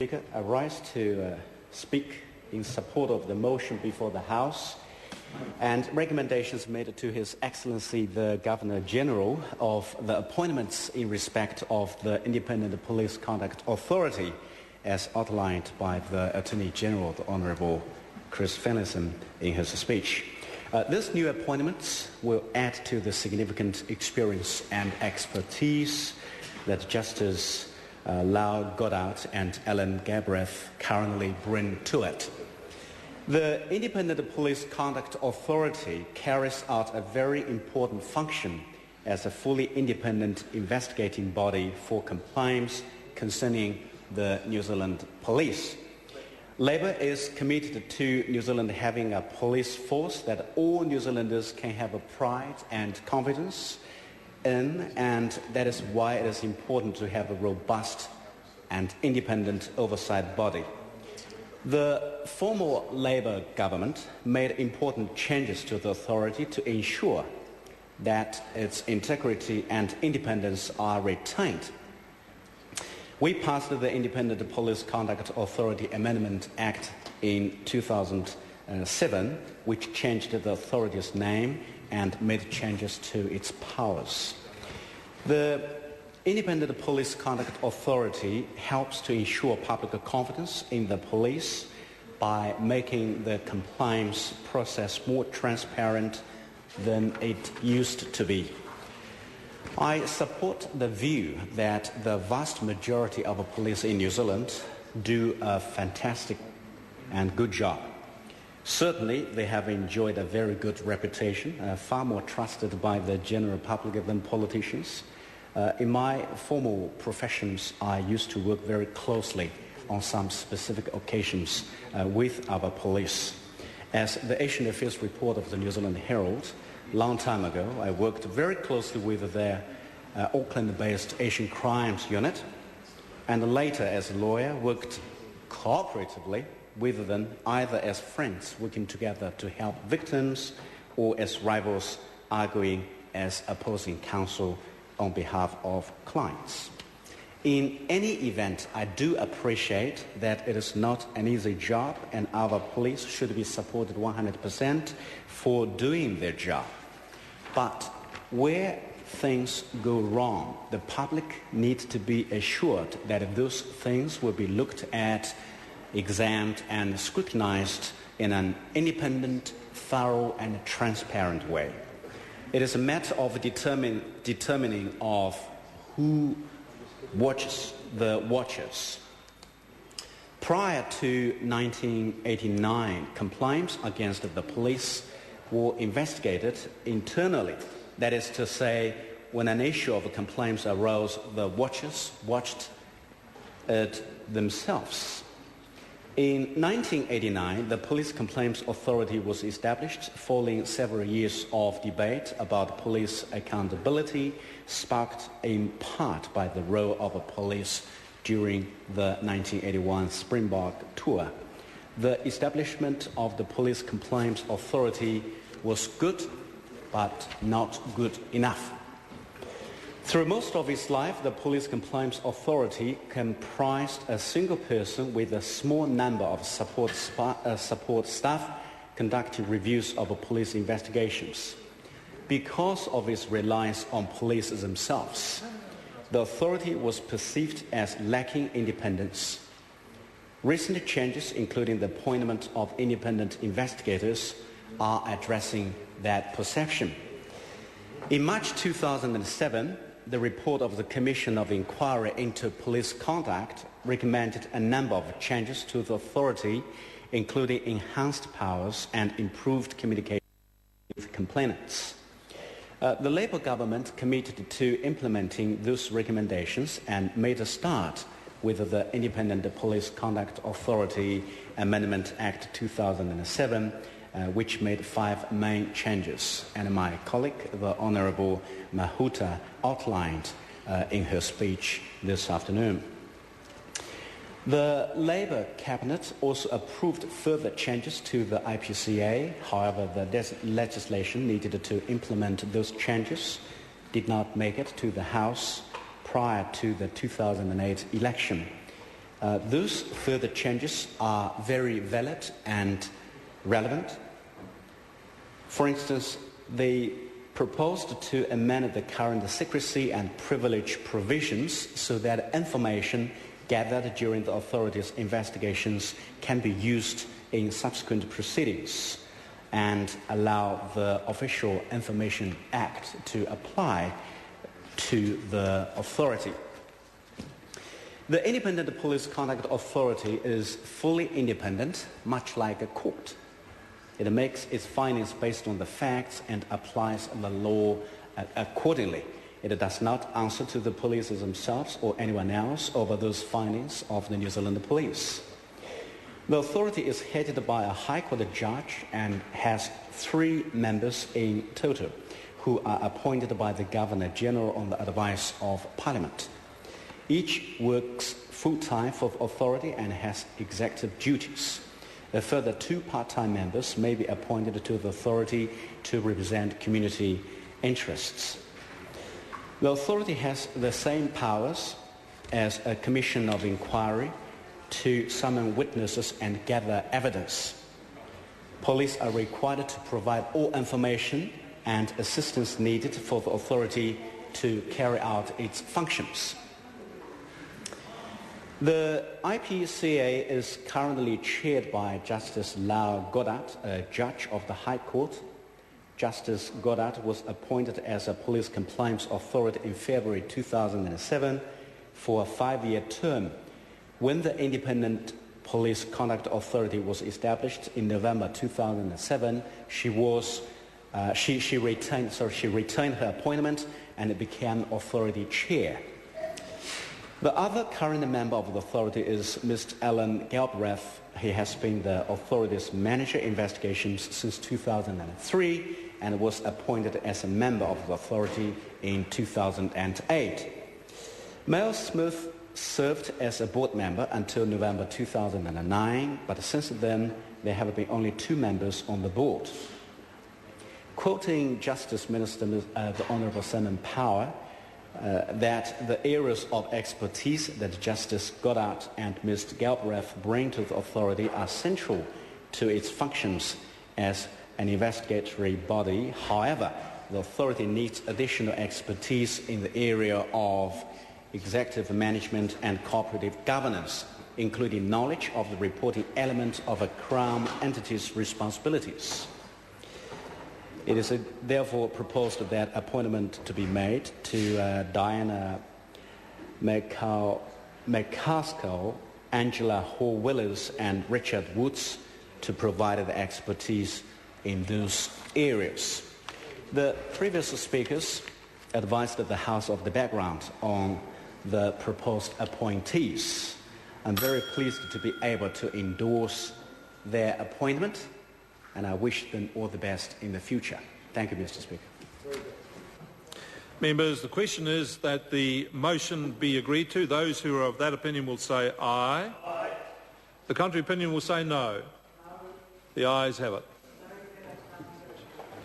Speaker, I rise to speak in support of the motion before the House and recommendations made to His Excellency the Governor-General of the appointments in respect of the Independent Police Conduct Authority as outlined by the Attorney General, the Honourable Chris Finlayson, in his speech. These new appointments will add to the significant experience and expertise that Justice Lau Goddard and Alan Galbraith currently bring to it. The Independent Police Conduct Authority carries out a very important function as a fully independent investigating body for complaints concerning the New Zealand police. Labour is committed to New Zealand having a police force that all New Zealanders can have a pride and confidence in, and that is why it is important to have a robust and independent oversight body. The former Labour government made important changes to the authority to ensure that its integrity and independence are retained. We passed the Independent Police Conduct Authority Amendment Act in 2007, which changed the authority's name and made changes to its powers. The Independent Police Conduct Authority helps to ensure public confidence in the police by making the compliance process more transparent than it used to be. I support the view that the vast majority of police in New Zealand do a fantastic and good job. Certainly, they have enjoyed a very good reputation, far more trusted by the general public than politicians. In my formal professions, I used to work very closely on some specific occasions with our police. As the Asian Affairs report of the New Zealand Herald, long time ago, I worked very closely with their Auckland-based Asian Crimes Unit, and later as a lawyer worked cooperatively with them, either as friends working together to help victims or as rivals arguing as opposing counsel on behalf of clients. In any event, I do appreciate that it is not an easy job and our police should be supported 100% for doing their job. But where things go wrong, the public needs to be assured that those things will be looked at, examined and scrutinized in an independent, thorough and transparent way. It is a matter of determining of who watches the watchers. Prior to 1989, complaints against the police were investigated internally. That is to say, when an issue of complaints arose, the watchers watched it themselves. In 1989, the Police Complaints Authority was established following several years of debate about police accountability, sparked in part by the role of police during the 1981 Springbok tour. The establishment of the Police Complaints Authority was good, but not good enough. Through most of its life, the Police Complaints Authority comprised a single person with a small number of support staff conducting reviews of police investigations. Because of its reliance on police themselves, the authority was perceived as lacking independence. Recent changes, including the appointment of independent investigators, are addressing that perception. In March 2007, the report of the Commission of Inquiry into Police Conduct recommended a number of changes to the authority, including enhanced powers and improved communication with complainants. The Labour government committed to implementing those recommendations and made a start with the Independent Police Conduct Authority Amendment Act 2007, which made 5 main changes, and my colleague, the Honourable Mahuta, outlined in her speech this afternoon. The Labour Cabinet also approved further changes to the IPCA. However, the legislation needed to implement those changes did not make it to the House prior to the 2008 election. Those further changes are very valid and relevant. For instance, they proposed to amend the current secrecy and privilege provisions so that information gathered during the authorities' investigations can be used in subsequent proceedings and allow the Official Information Act to apply to the authority. The Independent Police Conduct Authority is fully independent, much like a court. It makes its findings based on the facts and applies the law accordingly. It does not answer to the police themselves or anyone else over those findings of the New Zealand police. The authority is headed by a High Court judge and has 3 members in total, who are appointed by the Governor-General on the advice of Parliament. Each works full-time for the authority and has executive duties. A further 2 part-time members may be appointed to the authority to represent community interests. The authority has the same powers as a commission of inquiry to summon witnesses and gather evidence. Police are required to provide all information and assistance needed for the authority to carry out its functions. The IPCA is currently chaired by Justice Lau Goddard, a judge of the High Court. Justice Goddard was appointed as a police compliance authority in February 2007 for a 5-year term. When the Independent Police Conduct Authority was established in November 2007, she retained her appointment and became authority chair. The other current member of the authority is Mr. Alan Galbraith. He has been the authority's manager investigations since 2003 and was appointed as a member of the authority in 2008. Mel Smith served as a board member until November 2009, but since then there have been only 2 members on the board. Quoting Justice Minister the Honourable Simon Power, that the areas of expertise that Justice Goddard and Mr. Galbraith bring to the authority are central to its functions as an investigatory body. However, the authority needs additional expertise in the area of executive management and cooperative governance, including knowledge of the reporting element of a Crown entity's responsibilities. It is therefore proposed that appointment to be made to Diana McCaskill, Angela Hall-Willis and Richard Woods to provide the expertise in those areas. The previous speakers advised the House of the background on the proposed appointees. I'm very pleased to be able to endorse their appointment, and I wish them all the best in the future. Thank you, Mr. Speaker. Members, the question is that the motion be agreed to. Those who are of that opinion will say aye. Aye. The contrary opinion will say no. The ayes have it.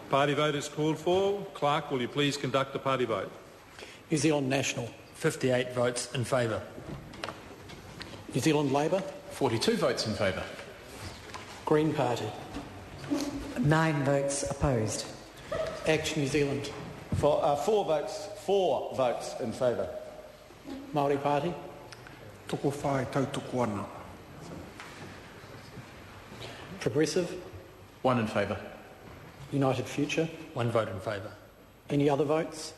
Party vote is called for. Clerk, will you please conduct the party vote? New Zealand National. 58 votes in favour. New Zealand Labour. 42 votes in favour. Green Party. 9 votes opposed. Action New Zealand. 4 votes in favour. Māori Party. Toko whai tautoko ana. Progressive. 1 in favour. United Future. 1 vote in favour. Any other votes?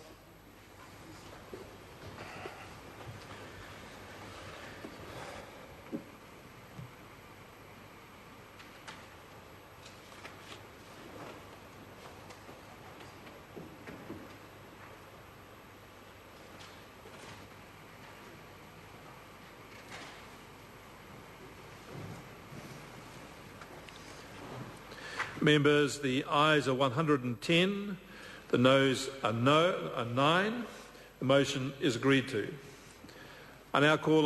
Members, the ayes are 110, the noes are 9. The motion is agreed to. I now call on